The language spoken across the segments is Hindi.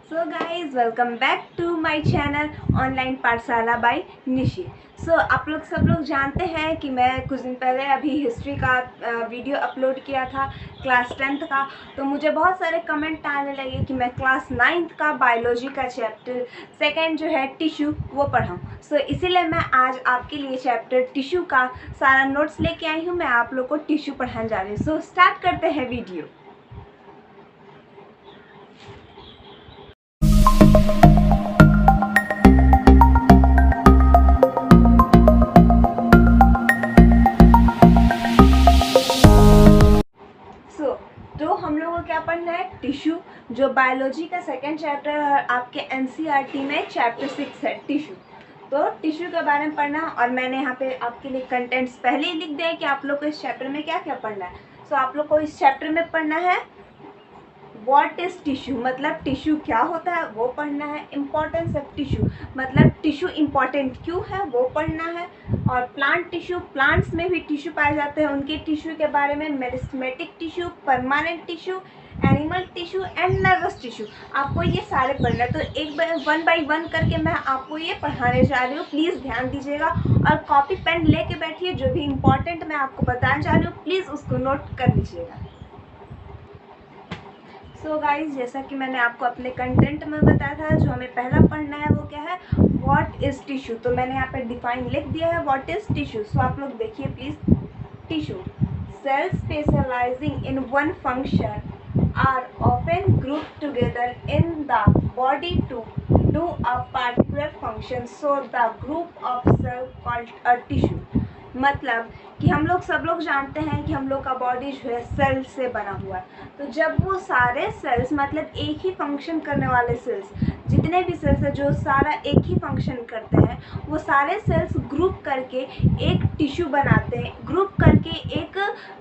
So guys welcome back to my channel online Pathshala by Nishi. आप लोग सब लोग जानते हैं कि मैं कुछ दिन पहले अभी हिस्ट्री का वीडियो अपलोड किया था क्लास 10th का। तो मुझे बहुत सारे कमेंट आने लगे कि मैं क्लास 9th का बायोलॉजी का चैप्टर सेकंड जो है टिश्यू वो पढ़ाऊँ। इसीलिए मैं आज आपके लिए चैप्टर टिश्यू का सारा नोट्स लेके आई हूँ। मैं आप लोग को टिश्यू पढ़ाने जा रही हूँ। स्टार्ट करते हैं वीडियो। तो हम लोगों को क्या पढ़ना है? टिश्यू, जो बायोलॉजी का सेकंड चैप्टर है आपके एनसीईआरटी में चैप्टर 6 है टिश्यू। तो टिश्यू के बारे में पढ़ना, और मैंने यहाँ पे आपके लिए कंटेंट्स पहले ही लिख दिया है कि आप लोग को इस चैप्टर में क्या क्या पढ़ना है। आप लोग को इस चैप्टर में पढ़ना है व्हाट इज टिश्यू, मतलब टिश्यू क्या होता है वो पढ़ना है। इम्पोर्टेंस ऑफ टिश्यू, मतलब टिश्यू इम्पॉर्टेंट क्यों है वो पढ़ना है। और प्लांट टिश्यू, प्लांट्स में भी टिश्यू पाए जाते हैं, उनके टिश्यू के बारे में, meristematic tissue, permanent tissue, animal tissue and nervous tissue, आपको ये सारे पढ़ना है। तो वन बाई वन करके मैं आपको ये पढ़ाने जा रही हूँ, प्लीज़ ध्यान दीजिएगा और कॉपी पेन लेके बैठिए। जो भी इम्पोर्टेंट मैं आपको बताने जा रही हूँ प्लीज़ उसको नोट कर लीजिएगा। गाइज, जैसा कि मैंने आपको अपने कंटेंट में बताया था, जो हमें पहला पढ़ना है वो क्या है? What is tissue. तो मैंने यहाँ पे डिफाइन लिख दिया है व्हाट इज टिश्यू। आप लोग देखिए please. Tissue, cells specializing in one function are often grouped together in the body to do a particular function, so the group of cell called a tissue। मतलब कि हम लोग सब लोग जानते हैं कि हम लोग का बॉडी जो है सेल से बना हुआ है। तो जब वो सारे सेल्स, मतलब एक ही फंक्शन करने वाले सेल्स, जितने भी सेल्स है जो सारा एक ही फंक्शन करते हैं, वो सारे सेल्स ग्रुप करके एक टिश्यू बनाते हैं, ग्रुप करके एक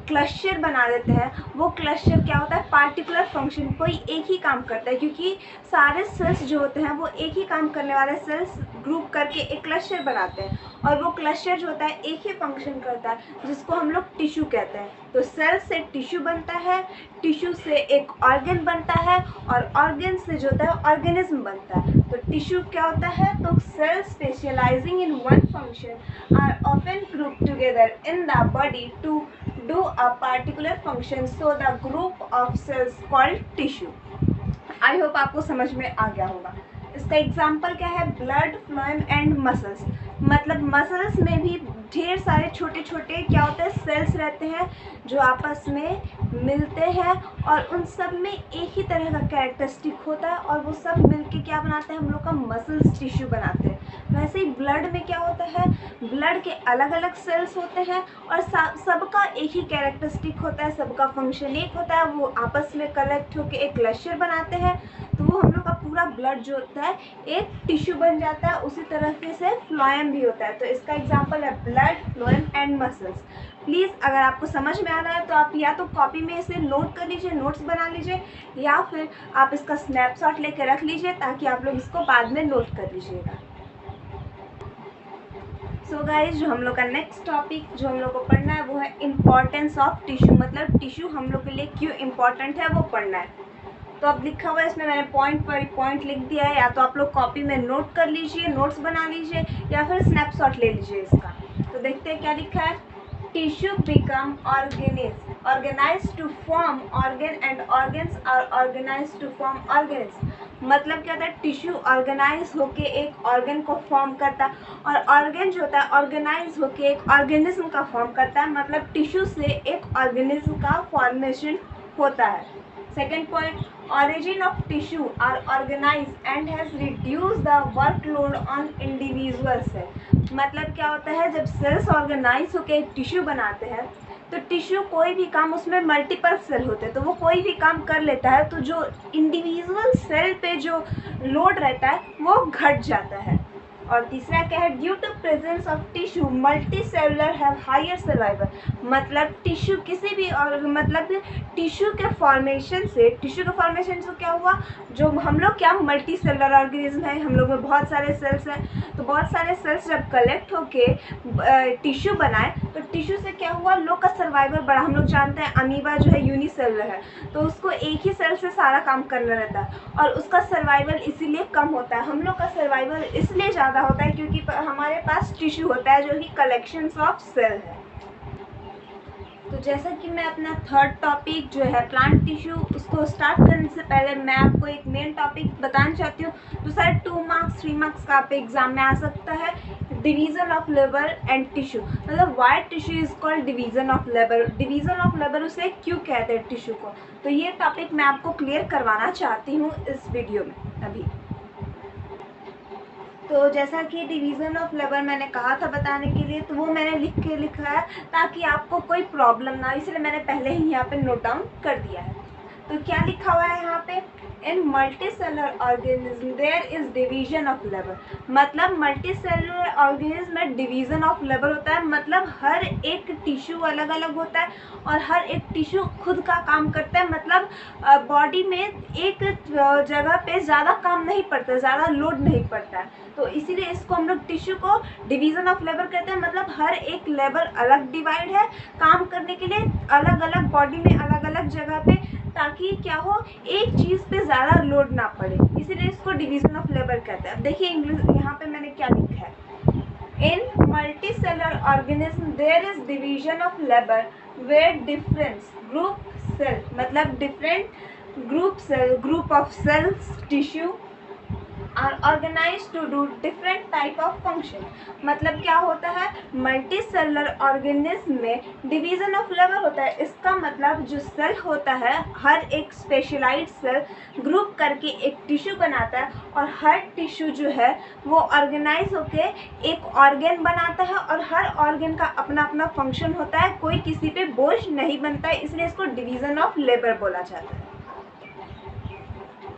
क्लस्टर बना देते हैं। वो क्लस्टर क्या होता है? पार्टिकुलर फंक्शन, कोई एक ही काम करता है, क्योंकि सारे सेल्स जो होते हैं वो एक ही काम करने वाले सेल्स ग्रुप करके एक क्लस्टर बनाते हैं, और वो क्लस्टर जो होता है एक ही फंक्शन करता है, जिसको हम लोग टिश्यू कहते हैं। तो सेल से टिश्यू बनता है, टिश्यू से एक ऑर्गन बनता है, और ऑर्गन से जो होता है ऑर्गेनिज्म बनता है। तो टिश्यू क्या होता है? तो cell specialising in one function are often group together in the body to do a particular function, so the group of cells called tissue. I hope आपको समझ में आ गया होगा। इसका एग्जाम्पल क्या है? Blood, phloem and muscles. मतलब मसल्स में भी ढेर सारे छोटे छोटे क्या होते हैं? सेल्स रहते हैं जो आपस में मिलते हैं, और उन सब में एक ही तरह का कैरेक्टरिस्टिक होता है, और वो सब मिलके क्या बनाते हैं? हम लोग का मसल्स टिश्यू बनाते हैं। वैसे ही ब्लड में क्या होता है? ब्लड के अलग अलग सेल्स होते हैं, और सबका एक ही कैरेक्टरिस्टिक होता है, सबका फंक्शन एक होता है, वो आपस में कलेक्ट होकर एक क्लस्टर बनाते हैं। तो वो हम लोग का पूरा ब्लड जो होता है एक टिश्यू बन जाता है। उसी तरह से फ्लोएम भी होता है। तो इसका एग्जांपल है blood, phloem and muscles. Please अगर आपको समझ में आ रहा है तो आप या तो कॉपी में इसे नोट कर लीजिए, नोट्स बना लीजिए, या फिर आप इसका स्नैपशॉट लेकर रख लीजिए ताकि आप लोग इसको बाद में नोट कर लीजिएगा। गाइज, जो हम लोग का नेक्स्ट टॉपिक जो हम लोग को पढ़ना है वो है इम्पोर्टेंस ऑफ टिश्यू, मतलब टिश्यू हम लोग के लिए क्यों इम्पोर्टेंट है वो पढ़ना है। तो अब लिखा हुआ है इसमें, मैंने पॉइंट पर पॉइंट लिख दिया है, या तो आप लोग कॉपी में नोट कर लीजिए, नोट्स बना लीजिए, या फिर स्नैपशॉट ले लीजिए इसका। तो देखते हैं क्या लिखा है। Tissue become organised to form organ and organs are organised to form organism. मतलब क्या होता है? टिश्यू ऑर्गेनाइज होके एक ऑर्गन को फॉर्म करता है, और ऑर्गन जो होता है ऑर्गेनाइज होके एक ऑर्गेनिज्म का फॉर्म करता है। मतलब टिश्यू से एक ऑर्गेनिज्म का फॉर्मेशन होता है। Second point, origin of tissue are organized and has reduced the workload on individuals है। मतलब क्या होता है? जब सेल्स ऑर्गेनाइज होकर एक टिश्यू बनाते हैं, तो टिश्यू कोई भी काम, उसमें मल्टीपल सेल होते हैं तो वो कोई भी काम कर लेता है, तो जो इंडिविजुअल सेल पे जो लोड रहता है वो घट जाता है। और तीसरा क्या है, due to presence of tissue multicellular have higher survival, मतलब टिश्यू किसी भी और मतलब टिश्यू के फॉर्मेशन से क्या हुआ, जो हम लोग क्या मल्टी सेलुलर ऑर्गेनिज्म है, हम लोग में बहुत सारे सेल्स हैं, तो बहुत सारे सेल्स जब कलेक्ट होके टिश्यू बनाए तो टिश्यू से क्या हुआ, लोग का सर्वाइवल बढ़ा। हम लोग जानते हैं अमीबा जो है यूनिसेलुलर है, तो उसको एक ही सेल से सारा काम करना रहता है और उसका सर्वाइवल इसीलिए कम होता है। हम लोग का सर्वाइवल इसलिए ज़्यादा होता है क्योंकि हमारे पास टिश्यू होता है जो कि कलेक्शंस ऑफ सेल है। तो जैसा कि मैं अपना थर्ड टॉपिक जो है प्लांट टिश्यू उसको स्टार्ट करने से पहले मैं आपको एक मेन टॉपिक बताना चाहती हूँ जो शायद 2 मार्क्स 3 मार्क्स का आप एग्जाम में आ सकता है, division of labour and tissue, मतलब why tissue is called division of labour, division of labour उसे क्यों कहते हैं टिश्यू को। तो ये टॉपिक मैं आपको क्लियर करवाना चाहती हूँ इस वीडियो में अभी। तो जैसा कि डिवीज़न ऑफ लेबर मैंने कहा था बताने के लिए, तो वो मैंने लिखा है ताकि आपको कोई प्रॉब्लम ना हो, इसलिए मैंने पहले ही यहाँ पे नोट डाउन कर दिया है। तो क्या लिखा हुआ है यहाँ पे, in multicellular organism there is division of labour, मतलब मल्टी सेलुलर ऑर्गेनिज्म में डिवीजन ऑफ लेबर होता है, मतलब हर एक टिश्यू अलग अलग होता है और हर एक टिश्यू खुद का काम करता है, मतलब बॉडी में एक जगह पे ज़्यादा काम नहीं पड़ता, ज़्यादा लोड नहीं पड़ता है, तो इसीलिए इसको हम लोग टिश्यू को डिवीजन ऑफ लेबर कहते हैं। मतलब हर एक लेबर अलग डिवाइड है काम करने के लिए, अलग अलग बॉडी में अलग अलग जगह पे, ताकि क्या हो एक चीज़ पे ज़्यादा लोड ना पड़े, इसीलिए इसको डिवीजन ऑफ लेबर कहते हैं। अब देखिए इंग्लिश यहाँ पे मैंने क्या लिखा है, in multicellular organism there is division of labour where difference group cell, मतलब different group of cells tissue are organise to do different type of function, मतलब क्या होता है मल्टी सेलुलर ऑर्गेनिज्म में डिवीजन ऑफ लेबर होता है। इसका मतलब जो सेल होता है हर एक स्पेशलाइज्ड सेल ग्रुप करके एक टिश्यू बनाता है और हर टिश्यू जो है वो ऑर्गेनाइज होके एक ऑर्गेन बनाता है और हर ऑर्गेन का अपना अपना फंक्शन होता है, कोई किसी पे बोझ नहीं बनता है, इसलिए इसको डिवीजन ऑफ लेबर बोला जाता है।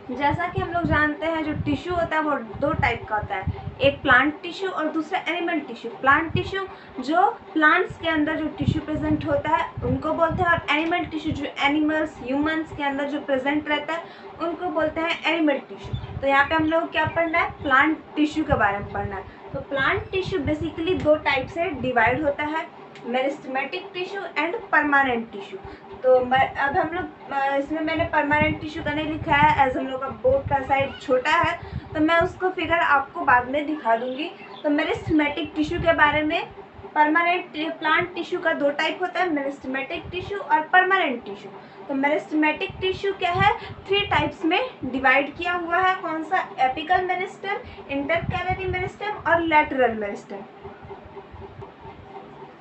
जैसा कि हम लोग जानते हैं जो टिश्यू होता है वो 2 टाइप का होता है, एक प्लांट टिश्यू और दूसरा एनिमल टिश्यू। प्लांट टिश्यू जो प्लांट्स के अंदर जो टिश्यू प्रेजेंट होता है उनको बोलते हैं, और एनिमल टिश्यू जो एनिमल्स ह्यूमंस के अंदर जो प्रेजेंट रहता है उनको बोलते हैं एनिमल टिश्यू। तो यहाँ पे हम लोग क्या पढ़ना है, प्लांट टिश्यू के बारे में पढ़ना है। तो प्लांट टिश्यू बेसिकली 2 टाइप से डिवाइड होता है, meristematic tissue and permanent tissue. तो अब हम लोग इसमें मैंने परमानेंट टिश्यू का नहीं लिखा है, एज हम लोग का बोर्ड का साइज छोटा है तो मैं उसको फिगर आपको बाद में दिखा दूंगी। तो मेरिस्टेमेटिक टिश्यू के बारे में, परमानेंट प्लांट टिश्यू का 2 टाइप होता है, मेरिस्टेमेटिक टिश्यू और परमानेंट टिश्यू। तो मेरिस्टेमेटिक टिश्यू क्या है, 3 टाइप्स में डिवाइड किया हुआ है, कौन सा, एपिकल मेरिस्टेम, इंटरकैलरी मेरिस्टेम और लैटरल मेरिस्टेम।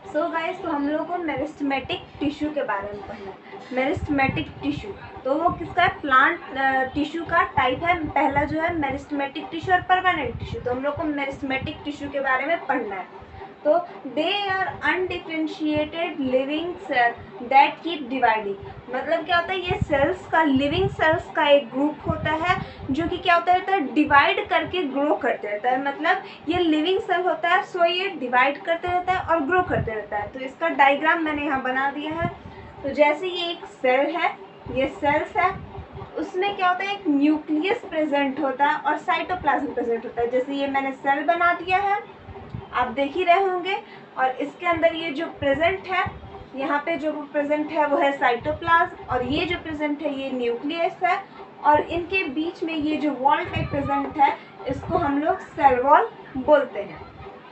सो गाइस, तो हम लोग को मेरिस्टेमेटिक टिश्यू के बारे में पढ़ना है। मेरिस्टेमेटिक टिश्यू तो वो किसका है, प्लांट टिश्यू का टाइप है, पहला जो है मेरिस्टेमेटिक टिश्यू और परमानेंट टिश्यू। तो हम लोग को मेरिस्टेमेटिक टिश्यू के बारे में पढ़ना है। तो they are undifferentiated living cell that keep dividing, मतलब क्या होता है, ये सेल्स का, लिविंग सेल्स का एक ग्रुप होता है जो कि क्या होता है, डिवाइड करके ग्रो करते रहता है, मतलब ये लिविंग सेल होता है, सो ये डिवाइड करते रहता है और ग्रो करते रहता है। तो इसका डायग्राम मैंने यहाँ बना दिया है। तो जैसे ये एक सेल है, ये सेल्स है, उसमें क्या होता है, एक न्यूक्लियस प्रेजेंट होता है और साइटोप्लाज्म प्रेजेंट होता है। जैसे ये मैंने सेल बना दिया है, आप देख ही रहे होंगे, और इसके अंदर ये जो प्रेजेंट है, यहाँ पे जो प्रेजेंट है वो है साइटोप्लाज्म, और ये जो प्रेजेंट है ये न्यूक्लियस है, और इनके बीच में ये जो वॉल टाइप प्रेजेंट है इसको हम लोग सेल वॉल बोलते हैं।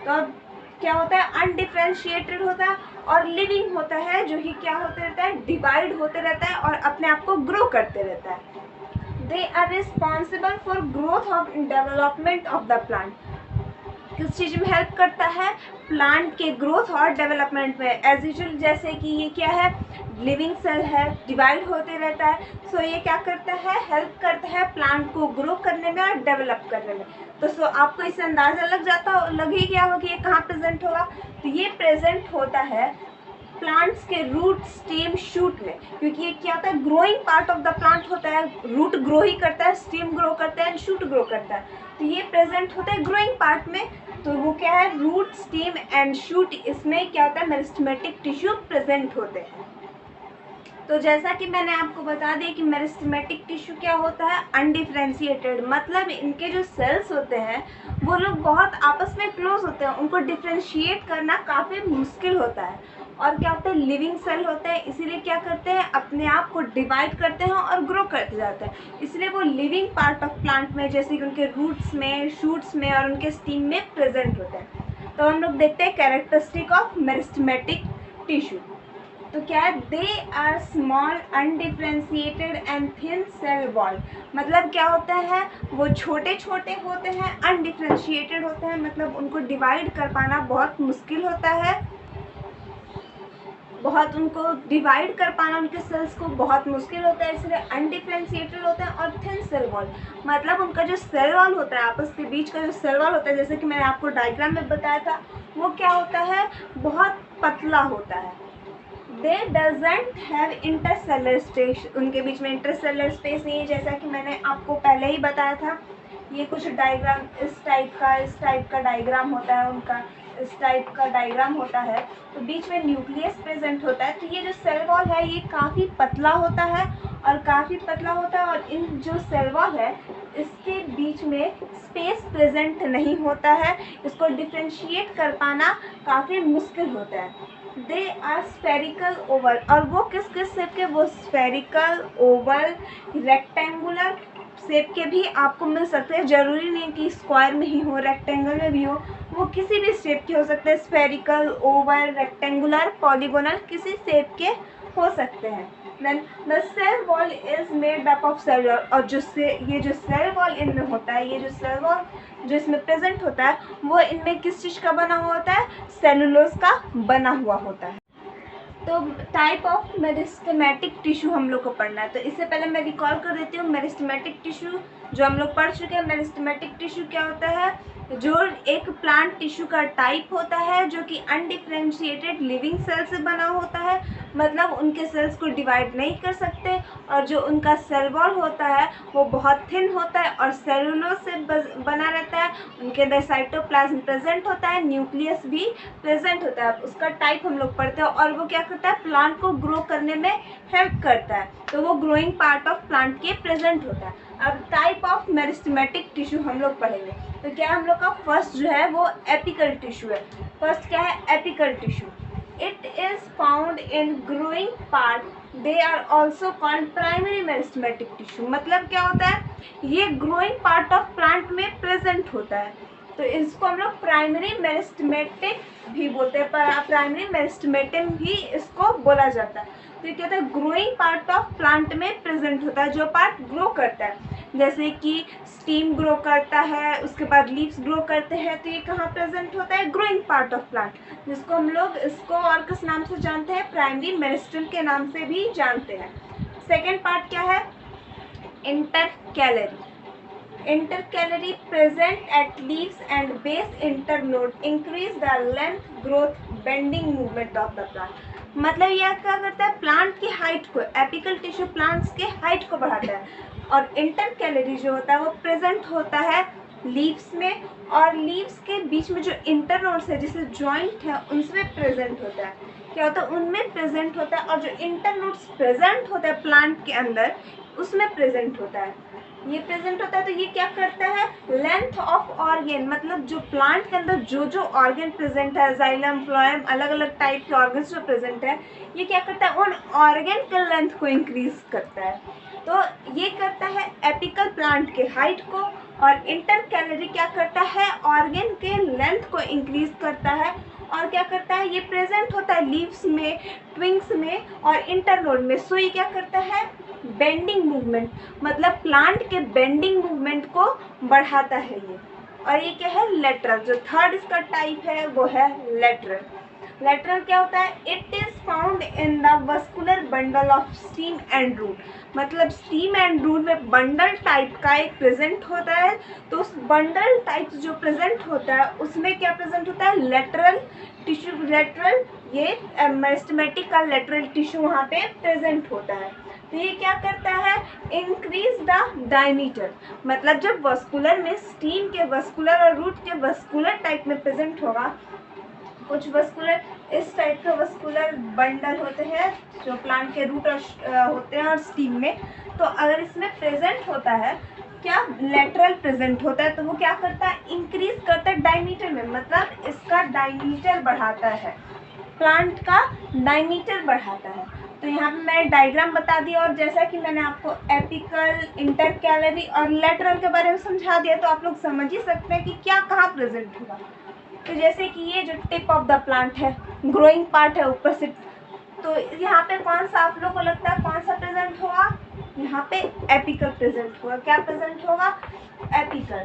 तो अब क्या होता है, अनडिफरेंशिएटेड होता है और लिविंग होता है, जो कि क्या होते रहता है, डिवाइड होते रहता है और अपने आप को ग्रो करते रहता है। They are responsible for growth of development of the plant, किस चीज़ में हेल्प करता है, प्लांट के ग्रोथ और डेवलपमेंट में। एज यूजुअल जैसे कि ये क्या है, लिविंग सेल है, डिवाइड होते रहता है, सो ये क्या करता है, हेल्प करता है प्लांट को ग्रो करने में और डेवलप करने में। तो सो आपको इससे अंदाज़ा लग ही गया होगा कि ये कहाँ प्रेजेंट होगा। तो ये प्रेजेंट होता है प्लांट्स के रूट स्टेम शूट में, क्योंकि ये क्या होता है, growing part of the plant होता है। रूट ग्रो ही करता है, स्टेम ग्रो करता है एंड शूट ग्रो करता है, तो ये प्रेजेंट होता है ग्रोइंग पार्ट में। तो वो क्या है, रूट स्टेम एंड शूट, इसमें क्या होता है, मेरिस्टेमेटिक टिश्यू प्रेजेंट होते हैं। तो जैसा कि मैंने आपको बता दिया कि मेरिस्टेमेटिक टिश्यू क्या होता है, अनडिफ्रेंशिएटेड, मतलब इनके जो सेल्स होते हैं वो लोग बहुत आपस में क्लोज होते हैं, उनको डिफ्रेंशिएट करना काफ़ी मुश्किल होता है। और क्या होता है, लिविंग सेल होते हैं, इसीलिए क्या करते हैं, अपने आप को डिवाइड करते हैं और ग्रो करते जाते हैं, इसलिए वो लिविंग पार्ट ऑफ प्लांट में, जैसे कि उनके रूट्स में, शूट्स में और उनके स्टीम में प्रेजेंट होते हैं। तो हम लोग देखते हैं कैरेक्टरिस्टिक ऑफ मेरिस्टेमेटिक टिश्यू। तो क्या है, they are small undifferentiated and thin cell wall, मतलब क्या होता है, वो छोटे छोटे होते हैं, अनडिफ्रेंशिएटेड होते हैं, मतलब उनको डिवाइड कर पाना बहुत मुश्किल होता है, बहुत उनको डिवाइड कर पाना उनके सेल्स को बहुत मुश्किल होता है, इसलिए अनडिफ्रेंशिएटेड होते हैं। और थिन सेल वॉल, मतलब उनका जो सेल वॉल होता है, आपस के बीच का जो सेल वॉल होता है, जैसे कि मैंने आपको डायग्राम में बताया था, वो क्या होता है, बहुत पतला होता है। दे डजेंट हैव इंटरसेलर स्पेस, उनके बीच में इंटरसेलर स्पेस नहीं है, जैसा कि मैंने आपको पहले ही बताया था। ये कुछ डायग्राम इस टाइप का डायग्राम होता है उनका, इस टाइप का डायग्राम होता है, तो बीच में न्यूक्लियस प्रेजेंट होता है। तो ये जो सेल वॉल है ये काफ़ी पतला होता है और इन जो सेल वॉल है इसके बीच में स्पेस प्रेजेंट नहीं होता है, इसको डिफ्रेंशिएट कर पाना काफ़ी मुश्किल होता है। दे आर स्फेरिकल ओवल, और वो किस किस शेप के, वो स्फेरिकल, ओवल, रेक्टेंगुलर शेप के भी आपको मिल सकते हैं, ज़रूरी नहीं कि स्क्वायर में ही हो, रेक्टेंगल में भी हो, वो किसी भी शेप के हो सकते हैं, स्फेरिकल, ओवल, रेक्टेंगुलर, पॉलीगोनल, किसी शेप के हो सकते हैं। Then the cell wall is made up of cellular, और ये जो सेल वॉल इनमें होता है, ये जो सेल वॉल जो इसमें प्रेजेंट होता है, वो इनमें किस चीज़ का बना हुआ होता है, सेलुलोज का बना हुआ होता है। तो टाइप ऑफ मेरिस्टेमेटिक टिश्यू हम लोग को पढ़ना है, तो इससे पहले मैं रिकॉल कर देती हूँ। मेरिस्टेमेटिक टिश्यू जो हम लोग पढ़ चुके हैं, मेरिस्टेमेटिक टिश्यू क्या होता है, जो एक प्लांट टिश्यू का टाइप होता है जो कि अनडिफ्रेंशिएटेड लिविंग सेल से बना होता है, मतलब उनके सेल्स को डिवाइड नहीं कर सकते, और जो उनका सेल वॉल होता है वो बहुत थिन होता है और सेलुलोज से बना रहता है, उनके अंदर साइटोप्लाज्म प्रेजेंट होता है, न्यूक्लियस भी प्रेजेंट होता है, उसका टाइप हम लोग पढ़ते हैं, और वो क्या करता है, प्लांट को ग्रो करने में हेल्प करता है, तो वो ग्रोइंग पार्ट ऑफ प्लांट के प्रेजेंट होता है। अब टाइप ऑफ मेरिस्टेमेटिक टिश्यू हम लोग पढ़ेंगे, तो क्या हम लोग का फर्स्ट जो है वो एपिकल टिश्यू है। फर्स्ट क्या है, apical tissue. It is found in growing part, they are also called primary meristematic tissue, मतलब क्या होता है, ये ग्रोइंग पार्ट ऑफ प्लांट में प्रेजेंट होता है, तो इसको हम लोग प्राइमरी मेरिस्टेमेटिक भी बोलते हैं, प्राइमरी मेरिस्टेमेटिक भी इसको बोला जाता है। तो ये क्या होता है, ग्रोइंग पार्ट ऑफ प्लांट में प्रेजेंट होता है, जो पार्ट ग्रो करता है, जैसे कि स्टीम ग्रो करता है, उसके बाद लीव्स ग्रो करते हैं, तो ये कहाँ प्रेजेंट होता है, ग्रोइंग पार्ट ऑफ प्लांट, जिसको हम लोग इसको और किस नाम से जानते हैं, प्राइमरी मेरिस्टेम के नाम से भी जानते हैं। सेकेंड पार्ट क्या है, intercalary. Intercalary present at leaves and base internode increase the length, growth, bending movement of the plant, मतलब यह क्या करता है, प्लांट की हाइट को, एपिकल टिश्यू प्लांट्स के हाइट को बढ़ाता है, और इंटरकैलरी जो होता है वो प्रेजेंट होता है लीव्स में, और लीव्स के बीच में जो इंटरनोड्स है, जिसे जॉइंट है, उनमें प्रेजेंट होता है, क्या होता है, उनमें प्रेजेंट होता है, और जो इंटरनोड्स प्रेजेंट होता है प्लांट के अंदर, उसमें प्रेजेंट होता है, ये प्रेजेंट होता है। तो ये क्या करता है, लेंथ ऑफ ऑर्गन, मतलब जो प्लांट के अंदर जो जो ऑर्गन प्रेजेंट है, जाइलम, फ्लोएम, अलग अलग टाइप के ऑर्गन्स जो प्रेजेंट है, ये क्या करता है, उन ऑर्गन के लेंथ को इंक्रीज करता है। तो ये करता है एपिकल प्लांट के हाइट को, और इंटरकैलरी क्या करता है, ऑर्गन के लेंथ को इंक्रीज करता है, और क्या करता है, ये प्रेजेंट होता है लीव्स में, ट्विंग्स में और इंटरनोड में। सो ये क्या करता है, बेंडिंग मूवमेंट, मतलब प्लांट के बेंडिंग मूवमेंट को बढ़ाता है ये। और ये क्या है, लेटरल, जो थर्ड इसका टाइप है वो है लेटरल। लेटरल क्या होता है, it is found in the vascular bundle of stem and root, मतलब स्टीम एंड रूट में बंडल टाइप का एक प्रेजेंट होता है। तो उस बंडल टाइप जो प्रेजेंट होता है उसमें क्या प्रेजेंट होता है, लेटरल टिश्यू, लेटरल, ये मेरिस्टेमेटिक का लेटरल टिश्यू वहाँ पे प्रेजेंट होता है। तो ये क्या करता है, इंक्रीज द डायमीटर, मतलब जब वस्कुलर में स्टीम के वस्कुलर और रूट के वस्कुलर टाइप में प्रेजेंट होगा, कुछ वस्कुलर इस टाइप के वस्कुलर बंडल होते हैं जो प्लांट के रूट होते हैं और स्टीम में, तो अगर इसमें प्रेजेंट होता है क्या, लेटरल प्रेजेंट होता है, तो वो क्या करता है, इंक्रीज करता है डायमीटर में, मतलब इसका डायमीटर बढ़ाता है, प्लांट का डायमीटर बढ़ाता है। तो यहाँ पे मैंने डायग्राम बता दिया, और जैसा कि मैंने आपको एपिकल, इंटरकैलरी और लेटरल के बारे में समझा दिया, तो आप लोग समझ ही सकते हैं कि क्या कहाँ प्रेजेंट होगा। तो जैसे कि ये जो टिप ऑफ द प्लांट है, ग्रोइंग पार्ट है ऊपर से, तो यहाँ पे कौन सा आप लोगों को लगता है कौन सा प्रेजेंट होगा, यहाँ पे एपिकल प्रेजेंट होगा। क्या प्रेजेंट होगा, एपिकल,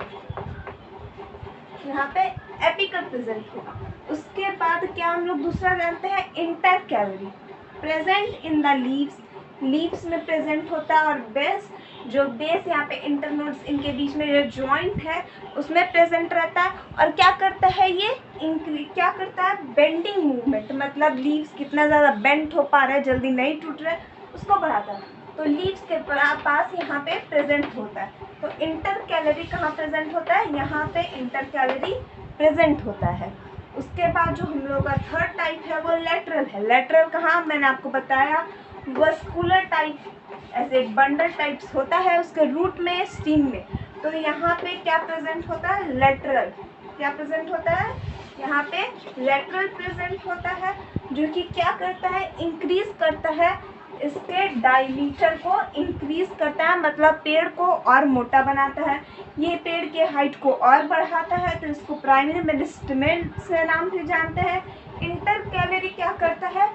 यहाँ पे एपिकल प्रेजेंट होगा। उसके बाद क्या हम लोग दूसरा जानते हैं, intercalary, present in the leaves, leaves में प्रेजेंट होता है, और बेस, जो बेस यहाँ पे इंटरनोड्स इनके बीच में जो जॉइंट है उसमें प्रेजेंट रहता है। और क्या करता है ये, क्या करता है, बेंडिंग मूवमेंट, मतलब लीव्स कितना ज़्यादा बेंड हो पा रहा है, जल्दी नहीं टूट रहा है, उसको बढ़ाता है। तो लीव्स के पास यहाँ पे प्रेजेंट होता है। तो इंटरकैलरी कहाँ प्रेजेंट होता है, यहाँ पे इंटरकैलरी प्रेजेंट होता है। उसके बाद जो हम लोग का थर्ड टाइप है वो लेटरल है। लेटरल कहाँ, मैंने आपको बताया, वस्कुलर टाइप, ऐसे बंडल टाइप्स होता है उसके रूट में, स्टीम में। तो यहाँ पे क्या प्रेजेंट होता है, लेटरल, क्या प्रेजेंट होता है, यहाँ पे लेटरल प्रेजेंट होता है, जो कि क्या करता है, इंक्रीज करता है इसके डायमीटर को, इंक्रीज करता है, मतलब पेड़ को और मोटा बनाता है, ये पेड़ के हाइट को और बढ़ाता है। तो इसको प्राइमरी मेरिस्टेम से नाम से जानते हैं। इंटरकैलरी क्या करता है,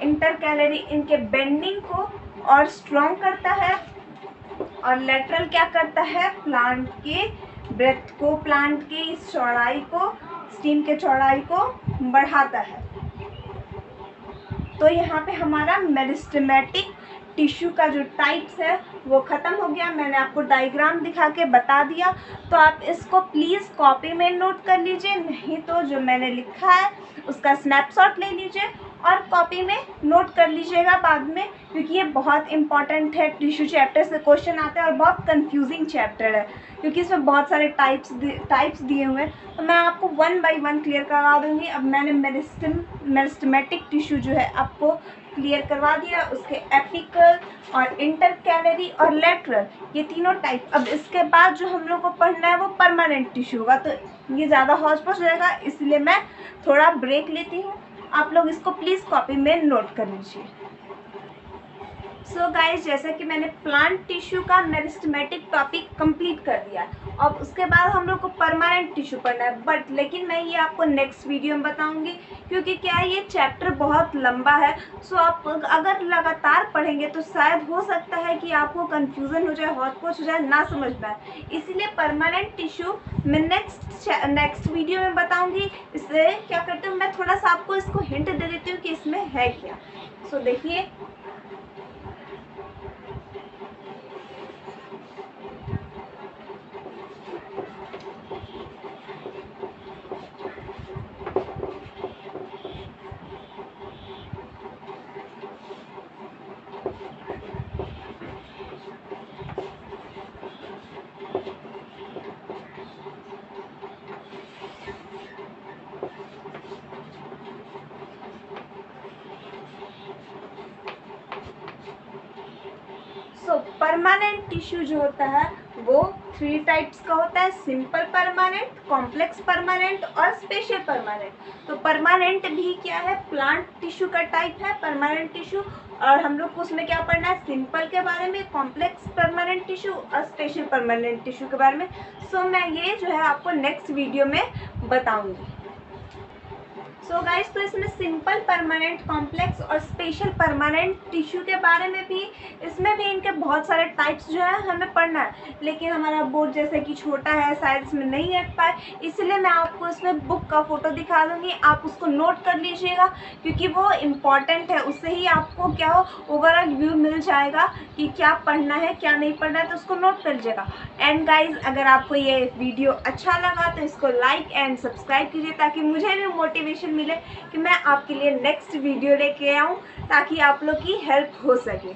इंटरकैलरी इनके बेंडिंग को और स्ट्रॉन्ग करता है, और लेटरल क्या करता है, प्लांट के ब्रेथ को, प्लांट की इस चौड़ाई को, स्टीम के चौड़ाई को बढ़ाता है। तो यहाँ पे हमारा मेरिस्टेमेटिक टिश्यू का जो टाइप्स है वो ख़त्म हो गया। मैंने आपको डायग्राम दिखा के बता दिया, तो आप इसको प्लीज़ कॉपी में नोट कर लीजिए, नहीं तो जो मैंने लिखा है उसका स्नैपशॉट ले लीजिए और कॉपी में नोट कर लीजिएगा बाद में, क्योंकि ये बहुत इंपॉर्टेंट है। टिश्यू चैप्टर से क्वेश्चन आते हैं और बहुत कंफ्यूजिंग चैप्टर है, क्योंकि इसमें बहुत सारे टाइप्स दिए हुए हैं। तो मैं आपको 1 बाय 1 क्लियर करवा दूँगी। अब मैंने मेरिस्टेमेटिक टिश्यू जो है आपको क्लियर करवा दिया, उसके एपिकल और इंटरकैलरी और लेटरल, ये तीनों टाइप। अब इसके बाद जो हम लोग को पढ़ना है वो परमानेंट टिश्यू होगा, तो ये ज़्यादा हौच-पौच हो जाएगा, इसलिए मैं थोड़ा ब्रेक लेती हूँ। आप लोग इसको प्लीज़ कॉपी में नोट कर लीजिए। सो गाइज, जैसा कि मैंने प्लांट टिश्यू का मेरिस्टेमेटिक टॉपिक कंप्लीट कर दिया, अब उसके बाद हम लोग को परमानेंट टिश्यू पढ़ना है, लेकिन मैं ये आपको नेक्स्ट वीडियो में बताऊंगी, क्योंकि क्या है, ये चैप्टर बहुत लंबा है। सो आप अगर लगातार पढ़ेंगे तो शायद हो सकता है कि आपको कन्फ्यूज़न हो जाए, हौच-पौच हो जाए, ना समझ पाए। इसीलिए परमानेंट टिश्यू मैं नेक्स्ट वीडियो में बताऊँगी। इससे क्या करती हूँ, मैं थोड़ा सा आपको इसको हिंट दे देती हूँ कि इसमें है क्या। सो देखिए, परमानेंट टिश्यू जो होता है वो 3 टाइप्स का होता है, सिंपल परमानेंट, कॉम्प्लेक्स परमानेंट और स्पेशल परमानेंट। तो परमानेंट भी क्या है, प्लांट टिश्यू का टाइप है परमानेंट टिश्यू, और हम लोग को उसमें क्या पढ़ना है, सिंपल के बारे में, कॉम्प्लेक्स परमानेंट टिश्यू और स्पेशल परमानेंट टिश्यू के बारे में। सो मैं ये जो है आपको नेक्स्ट वीडियो में बताऊँगी। सो गाइस, तो इसमें सिंपल परमानेंट, कॉम्प्लेक्स और स्पेशल परमानेंट टिश्यू के बारे में भी, इसमें भी इनके बहुत सारे टाइप्स जो है हमें पढ़ना है, लेकिन हमारा बोर्ड जैसे कि छोटा है, शायद इसमें नहीं हट पाए, इसलिए मैं आपको इसमें बुक का फ़ोटो दिखा दूँगी, आप उसको नोट कर लीजिएगा क्योंकि वो इम्पॉर्टेंट है, उससे ही आपको क्या हो ओवरऑल व्यू मिल जाएगा कि क्या पढ़ना है क्या नहीं पढ़ना है, तो उसको नोट कर लीजिएगा। एंड गाइज, अगर आपको ये वीडियो अच्छा लगा तो इसको लाइक एंड सब्सक्राइब कीजिए ताकि मुझे भी मोटिवेशन मिले कि मैं आपके लिए नेक्स्ट वीडियो लेके आऊँ ताकि आप लोग की हेल्प हो सके।